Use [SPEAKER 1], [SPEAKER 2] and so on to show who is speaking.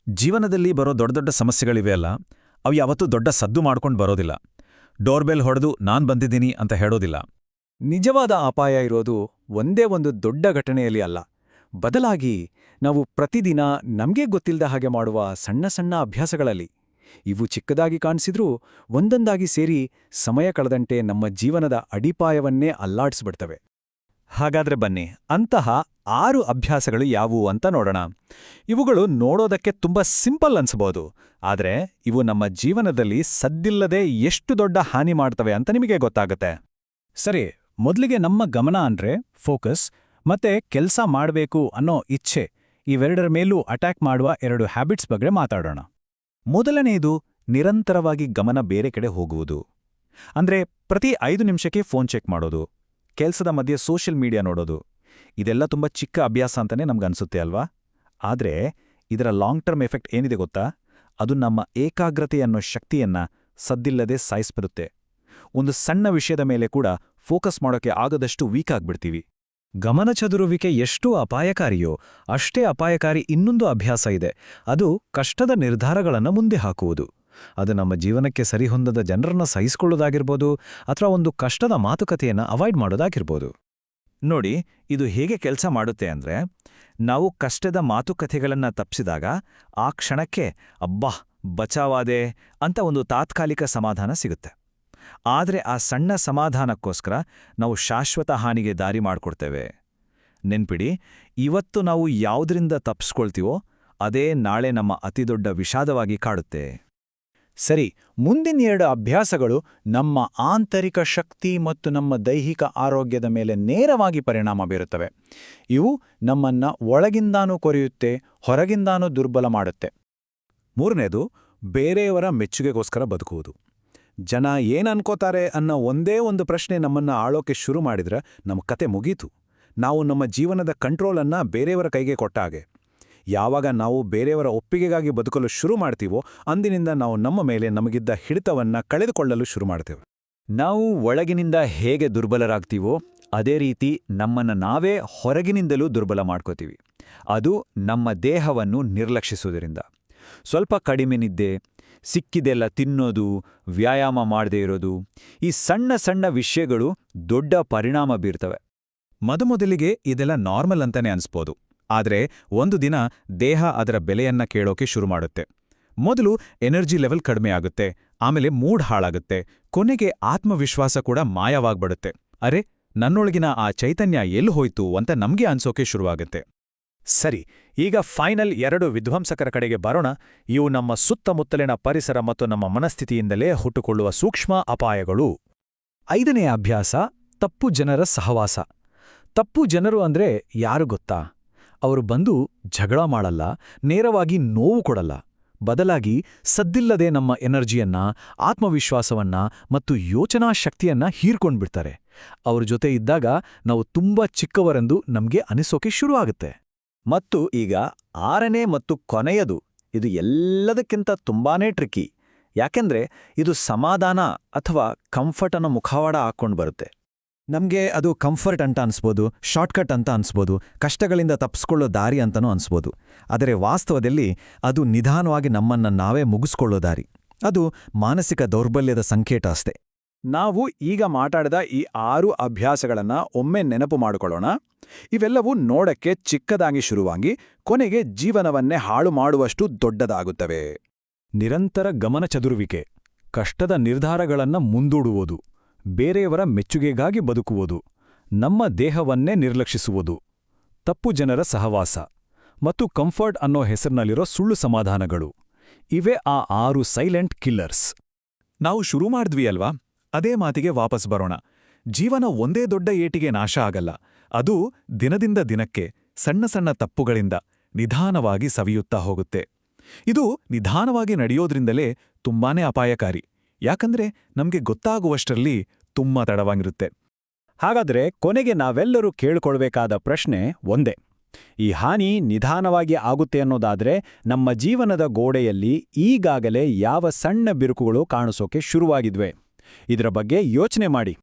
[SPEAKER 1] ಜೀವನದಲ್ಲಿ ಬರೋ ದೊಡ್ಡ ದೊಡ್ಡ ಸಮಸ್ಯೆಗಳಿವೆ ಅಲ್ಲ, ಅವು ಯಾವತ್ತೂ ದೊಡ್ಡ ಸದ್ದು ಮಾಡ್ಕೊಂಡು ಬರೋದಿಲ್ಲ. ಡೋರ್ಬೆಲ್ ಹೊಡೆದು ನಾನ್ ಬಂದಿದ್ದೀನಿ ಅಂತ ಹೇಳೋದಿಲ್ಲ.
[SPEAKER 2] ನಿಜವಾದ ಅಪಾಯ ಇರೋದು ಒಂದೇ ಒಂದು ದೊಡ್ಡ ಘಟನೆಯಲ್ಲಿ ಅಲ್ಲ, ಬದಲಾಗಿ ನಾವು ಪ್ರತಿದಿನ ನಮ್ಗೇ ಗೊತ್ತಿಲ್ಲದ ಹಾಗೆ ಮಾಡುವ ಸಣ್ಣ ಸಣ್ಣ ಅಭ್ಯಾಸಗಳಲ್ಲಿ. ಇವು ಚಿಕ್ಕದಾಗಿ ಕಾಣಿಸಿದ್ರೂ ಒಂದೊಂದಾಗಿ ಸೇರಿ ಸಮಯ ಕಳೆದಂತೆ ನಮ್ಮ ಜೀವನದ ಅಡಿಪಾಯವನ್ನೇ ಅಲ್ಲಾಡಿಸ್ಬಿಡ್ತವೆ. ಹಾಗಾದ್ರೆ ಬನ್ನಿ, ಅಂತಹ 6 ಅಭ್ಯಾಸಗಳು ಯಾವುವು ಅಂತ ನೋಡೋಣ. ಇವುಗಳು ನೋಡೋದಕ್ಕೆ ತುಂಬಾ ಸಿಂಪಲ್ ಅನ್ಸಬಹುದು, ಆದ್ರೆ ಇವು ನಮ್ಮ ಜೀವನದಲ್ಲಿ ಸದ್ದಿಲ್ಲದೆ ಎಷ್ಟು ದೊಡ್ಡ ಹಾನಿ ಮಾಡ್ತವೆ ಅಂತ ನಿಮಗೆ ಗೊತ್ತಾಗುತ್ತೆ.
[SPEAKER 3] ಸರಿ, ಮೊದಲಿಗೆ ನಮ್ಮ ಗಮನ ಅಂದ್ರೆ ಫೋಕಸ್ ಮತ್ತೆ ಕೆಲ್ಸ ಮಾಡ್ಬೇಕು ಅನ್ನೋ ಇಚ್ಛೆ, ಇವೆರಡರ ಮೇಲೂ ಅಟ್ಯಾಕ್ ಮಾಡುವ 2 ಹ್ಯಾಬಿಟ್ಸ್ ಬಗ್ಗೆ ಮಾತಾಡೋಣ.
[SPEAKER 2] ಮೊದಲನೆಯದು ನಿರಂತರವಾಗಿ ಗಮನ ಬೇರೆ ಕಡೆ ಹೋಗುವುದು. ಅಂದ್ರೆ ಪ್ರತಿ 5 ನಿಮಿಷಕ್ಕೆ ಫೋನ್ ಚೆಕ್ ಮಾಡೋದು, ಕೆಲ್ಸದ ಮಧ್ಯೆ ಸೋಷಿಯಲ್ ಮೀಡಿಯಾ ನೋಡೋದು. ಇದೆಲ್ಲ ತುಂಬಾ ಚಿಕ್ಕ ಅಭ್ಯಾಸ ಅಂತಾನೆ ನಮ್ಗನ್ಸುತ್ತೆ ಅಲ್ವಾ? ಆದ್ರೆ ಇದರ ಲಾಂಗ್ ಟರ್ಮ್ ಎಫೆಕ್ಟ್ ಏನಿದೆ ಗೊತ್ತಾ? ಅದು ನಮ್ಮ ಏಕಾಗ್ರತೆ ಅನ್ನೋ ಶಕ್ತಿಯನ್ನ ಸದ್ದಿಲ್ಲದೆ ಸಾಯಿಸ್ಬಿಡುತ್ತೆ. ಒಂದು ಸಣ್ಣ ವಿಷಯದ ಮೇಲೆ ಕೂಡ ಫೋಕಸ್ ಮಾಡೋಕೆ ಆಗದಷ್ಟು ವೀಕ್ ಆಗ್ಬಿಡ್ತೀವಿ.
[SPEAKER 3] ಗಮನ ಚದುರುವಿಕೆ ಎಷ್ಟು ಅಪಾಯಕಾರಿಯೋ ಅಷ್ಟೇ ಅಪಾಯಕಾರಿ ಇನ್ನೊಂದು ಅಭ್ಯಾಸ ಇದೆ. ಅದು ಕಷ್ಟದ ನಿರ್ಧಾರಗಳನ್ನು ಮುಂದೆ ಹಾಕುವುದು. ಅದು ನಮ್ಮ ಜೀವನಕ್ಕೆ ಸರಿಹೊಂದದ ಜನರನ್ನ ಸಹಿಸಿಕೊಳ್ಳೋದಾಗಿರ್ಬೋದು, ಅಥವಾ ಒಂದು ಕಷ್ಟದ ಮಾತುಕತೆಯನ್ನು ಅವಾಯ್ಡ್ ಮಾಡೋದಾಗಿರ್ಬೋದು.
[SPEAKER 2] ನೋಡಿ, ಇದು ಹೇಗೆ ಕೆಲಸ ಮಾಡುತ್ತೆ ಅಂದ್ರೆ, ನಾವು ಕಷ್ಟದ ಮಾತುಕತೆಗಳನ್ನ ತಪ್ಪಿಸಿದಾಗ ಆ ಕ್ಷಣಕ್ಕೆ ಅಬ್ಬಾ ಬಚಾವಾದೆ ಅಂತ ಒಂದು ತಾತ್ಕಾಲಿಕ ಸಮಾಧಾನ ಸಿಗುತ್ತೆ. ಆದ್ರೆ ಆ ಸಣ್ಣ ಸಮಾಧಾನಕ್ಕೋಸ್ಕರ ನಾವು ಶಾಶ್ವತ ಹಾನಿಗೆ ದಾರಿ ಮಾಡ್ಕೊಡ್ತೇವೆ. ನೆನ್ಪಿಡಿ, ಇವತ್ತು ನಾವು ಯಾವುದರಿಂದ ತಪ್ಪಿಸ್ಕೊಳ್ತೀವೋ ಅದೇ ನಾಳೆ ನಮ್ಮ ಅತಿದೊಡ್ಡ ವಿಷಾದವಾಗಿ ಕಾಡುತ್ತೆ.
[SPEAKER 3] ಸರಿ, ಮುಂದಿನ 2 ಅಭ್ಯಾಸಗಳು ನಮ್ಮ ಆಂತರಿಕ ಶಕ್ತಿ ಮತ್ತು ನಮ್ಮ ದೈಹಿಕ ಆರೋಗ್ಯದ ಮೇಲೆ ನೇರವಾಗಿ ಪರಿಣಾಮ ಬೀರುತ್ತವೆ. ಇವು ನಮ್ಮನ್ನ ಒಳಗಿಂದಾನೂ ಕೊರೆಯುತ್ತೆ, ಹೊರಗಿಂದಾನೂ ದುರ್ಬಲ ಮಾಡುತ್ತೆ.
[SPEAKER 2] ಮೂರನೇದು, ಬೇರೆಯವರ ಮೆಚ್ಚುಗೆಗೋಸ್ಕರ ಬದುಕುವುದು. ಜನ ಏನನ್ಕೋತಾರೆ ಅನ್ನೋ ಒಂದೇ ಒಂದು ಪ್ರಶ್ನೆ ನಮ್ಮನ್ನ ಆಳೋಕೆ ಶುರು ಮಾಡಿದ್ರೆ ನಮ್ಮ ಕತೆ ಮುಗೀತು. ನಾವು ನಮ್ಮ ಜೀವನದ ಕಂಟ್ರೋಲನ್ನ ಬೇರೆಯವರ ಕೈಗೆ ಕೊಟ್ಟ ಹಾಗೆ. ಯಾವಾಗ ನಾವು ಬೇರೆಯವರ ಒಪ್ಪಿಗೆಗಾಗಿ ಬದುಕಲು ಶುರು ಮಾಡ್ತೀವೋ ಅಂದಿನಿಂದ ನಾವು ನಮ್ಮ ಮೇಲೆ ನಮಗಿದ್ದ ಹಿಡಿತವನ್ನ ಕಳೆದುಕೊಳ್ಳಲು ಶುರು ಮಾಡ್ತೇವೆ.
[SPEAKER 3] ನಾವು ಒಳಗಿನಿಂದ ಹೇಗೆ ದುರ್ಬಲರಾಗ್ತೀವೋ ಅದೇ ರೀತಿ ನಮ್ಮನ್ನ ನಾವೇ ಹೊರಗಿನಿಂದಲೂ ದುರ್ಬಲ ಮಾಡ್ಕೋತೀವಿ. ಅದು ನಮ್ಮ ದೇಹವನ್ನು ನಿರ್ಲಕ್ಷಿಸುವುದರಿಂದ. ಸ್ವಲ್ಪ ಕಡಿಮೆ ನಿದ್ದೆ, ಸಿಕ್ಕಿದೆಲ್ಲ ತಿನ್ನೋದು, ವ್ಯಾಯಾಮ ಮಾಡದೇ ಇರೋದು, ಈ ಸಣ್ಣ ಸಣ್ಣ ವಿಷಯಗಳು ದೊಡ್ಡ ಪರಿಣಾಮ ಬೀರ್ತವೆ.
[SPEAKER 2] ಮೊದಮೊದಲಿಗೆ ಇದೆಲ್ಲ ನಾರ್ಮಲ್ ಅಂತಾನೆ ಅನ್ಸ್ಬೋದು. ಆದ್ರೆ ಒಂದು ದಿನ ದೇಹ ಅದರ ಬೆಲೆಯನ್ನ ಕೇಳೋಕೆ ಶುರು ಮಾಡುತ್ತೆ. ಮೊದಲು ಎನರ್ಜಿ ಲೆವೆಲ್ ಕಡಿಮೆ ಆಗುತ್ತೆ, ಆಮೇಲೆ ಮೂಡ್ ಹಾಳಾಗುತ್ತೆ, ಕೊನೆಗೆ ಆತ್ಮವಿಶ್ವಾಸ ಕೂಡ ಮಾಯವಾಗ್ಬಿಡುತ್ತೆ. ಅರೆ, ನನ್ನೊಳಗಿನ ಆ ಚೈತನ್ಯ ಎಲ್ಲಿ ಹೋಯ್ತು ಅಂತ ನಮ್ಗೆ ಅನ್ಸೋಕೆ ಶುರುವಾಗುತ್ತೆ.
[SPEAKER 3] ಸರಿ, ಈಗ ಫೈನಲ್ 2 ವಿಧ್ವಂಸಕರ ಕಡೆಗೆ ಬರೋಣ. ಇವು ನಮ್ಮ ಸುತ್ತಮುತ್ತಲಿನ ಪರಿಸರ ಮತ್ತು ನಮ್ಮ ಮನಸ್ಥಿತಿಯಿಂದಲೇ ಹುಟ್ಟುಕೊಳ್ಳುವ ಸೂಕ್ಷ್ಮ ಅಪಾಯಗಳು. 5ನೇ ಅಭ್ಯಾಸ, ತಪ್ಪು ಜನರ ಸಹವಾಸ. ತಪ್ಪು ಜನರು ಅಂದ್ರೆ ಯಾರು ಗೊತ್ತಾ? ಅವರು ಬಂದು ಜಗಳ ಮಾಡಲ್ಲ, ನೇರವಾಗಿ ನೋವು ಕೊಡಲ್ಲ. ಬದಲಾಗಿ ಸದ್ದಿಲ್ಲದೆ ನಮ್ಮ ಎನರ್ಜಿಯನ್ನ, ಆತ್ಮವಿಶ್ವಾಸವನ್ನ ಮತ್ತು ಯೋಚನಾ ಶಕ್ತಿಯನ್ನ ಹೀರ್ಕೊಂಡ್ಬಿಡ್ತಾರೆ. ಅವ್ರ ಜೊತೆ ಇದ್ದಾಗ ನಾವು ತುಂಬಾ ಚಿಕ್ಕವರೆಂದು ನಮ್ಗೆ ಅನಿಸೋಕೆ ಶುರುವಾಗುತ್ತೆ.
[SPEAKER 2] ಮತ್ತು ಈಗ 6ನೇ ಮತ್ತು ಕೊನೆಯದು, ಇದು ಎಲ್ಲದಕ್ಕಿಂತ ತುಂಬಾನೇ ಟ್ರಿಕಿ. ಯಾಕೆಂದ್ರೆ ಇದು ಸಮಾಧಾನ ಅಥವಾ ಕಂಫರ್ಟ್ ಅನ್ನೋ ಮುಖವಾಡ ಹಾಕ್ಕೊಂಡು ಬರುತ್ತೆ.
[SPEAKER 1] ನಮ್ಗೆ ಅದು ಕಂಫರ್ಟ್ ಅಂತ ಅನ್ಸ್ಬೋದು, ಶಾರ್ಟ್ಕಟ್ ಅಂತ ಅನ್ಸ್ಬೋದು, ಕಷ್ಟಗಳಿಂದ ತಪ್ಪಿಸ್ಕೊಳ್ಳೋ ದಾರಿ ಅಂತನೂ ಅನ್ಸ್ಬೋದು. ಆದರೆ ವಾಸ್ತವದಲ್ಲಿ ಅದು ನಿಧಾನವಾಗಿ ನಮ್ಮನ್ನ ನಾವೇ ಮುಗಿಸ್ಕೊಳ್ಳೋ ದಾರಿ. ಅದು ಮಾನಸಿಕ ದೌರ್ಬಲ್ಯದ ಸಂಕೇತ ಅಷ್ಟೇ.
[SPEAKER 3] ನಾವು ಈಗ ಮಾತಾಡಿದ ಈ 6 ಅಭ್ಯಾಸಗಳನ್ನ ಒಮ್ಮೆ ನೆನಪು ಮಾಡಿಕೊಳ್ಳೋಣ. ಇವೆಲ್ಲವೂ ನೋಡಕ್ಕೆ ಚಿಕ್ಕದಾಗಿ ಶುರುವಾಗಿ ಕೊನೆಗೆ ಜೀವನವನ್ನೇ ಹಾಳು ಮಾಡುವಷ್ಟು ದೊಡ್ಡದಾಗುತ್ತವೆ. ನಿರಂತರ ಗಮನ ಚದುರುವಿಕೆ, ಕಷ್ಟದ ನಿರ್ಧಾರಗಳನ್ನ ಮುಂದೂಡುವುದು, ಬೇರೆಯವರ ಮೆಚ್ಚುಗೆಗಾಗಿ ಬದುಕುವುದು, ನಮ್ಮ ದೇಹವನ್ನೇ ನಿರ್ಲಕ್ಷಿಸುವುದು, ತಪ್ಪು ಜನರ ಸಹವಾಸ ಮತ್ತು ಕಂಫರ್ಟ್ ಅನ್ನೋ ಹೆಸರಿನಲ್ಲಿರೋ ಸುಳ್ಳು ಸಮಾಧಾನಗಳು. ಇವೇ ಆ 6 ಸೈಲೆಂಟ್ ಕಿಲ್ಲರ್ಸ್.
[SPEAKER 2] ನಾವು ಶುರು ಮಾಡಿದ್ವಿ ಅಲ್ವಾ? ಅದೇ ಮಾತಿಗೆ ವಾಪಸ್ ಬರೋಣ. ಜೀವನ ಒಂದೇ ದೊಡ್ಡ ಏಟಿಗೆ ನಾಶ ಆಗಲ್ಲ. ಅದು ದಿನದಿಂದ ದಿನಕ್ಕೆ ಸಣ್ಣ ಸಣ್ಣ ತಪ್ಪುಗಳಿಂದ ನಿಧಾನವಾಗಿ ಸವಿಯುತ್ತಾ ಹೋಗುತ್ತೆ. ಇದು ನಿಧಾನವಾಗಿ ನಡೆಯೋದ್ರಿಂದಲೇ ತುಂಬಾನೇ ಅಪಾಯಕಾರಿ. ಯಾಕಂದ್ರೆ ನಮ್ಗೆ ಗೊತ್ತಾಗುವಷ್ಟರಲ್ಲಿ ತುಂಬಾ ತಡವಾಗಿರುತ್ತೆ.
[SPEAKER 3] ಹಾಗಾದ್ರೆ ಕೊನೆಗೆ ನಾವೆಲ್ಲರೂ ಕೇಳ್ಕೊಳ್ಬೇಕಾದ ಪ್ರಶ್ನೆ ಒಂದೇ. ಈ ಹಾನಿ ನಿಧಾನವಾಗಿ ಆಗುತ್ತೆ ಅನ್ನೋದಾದ್ರೆ ನಮ್ಮ ಜೀವನದ ಗೋಡೆಯಲ್ಲಿ ಈಗಾಗಲೇ ಯಾವ ಸಣ್ಣ ಬಿರುಕುಗಳು ಕಾಣಿಸೋಕೆ ಶುರುವಾಗಿದ್ವೆ? ಇದರ ಬಗ್ಗೆ ಯೋಚನೆ ಮಾಡಿ.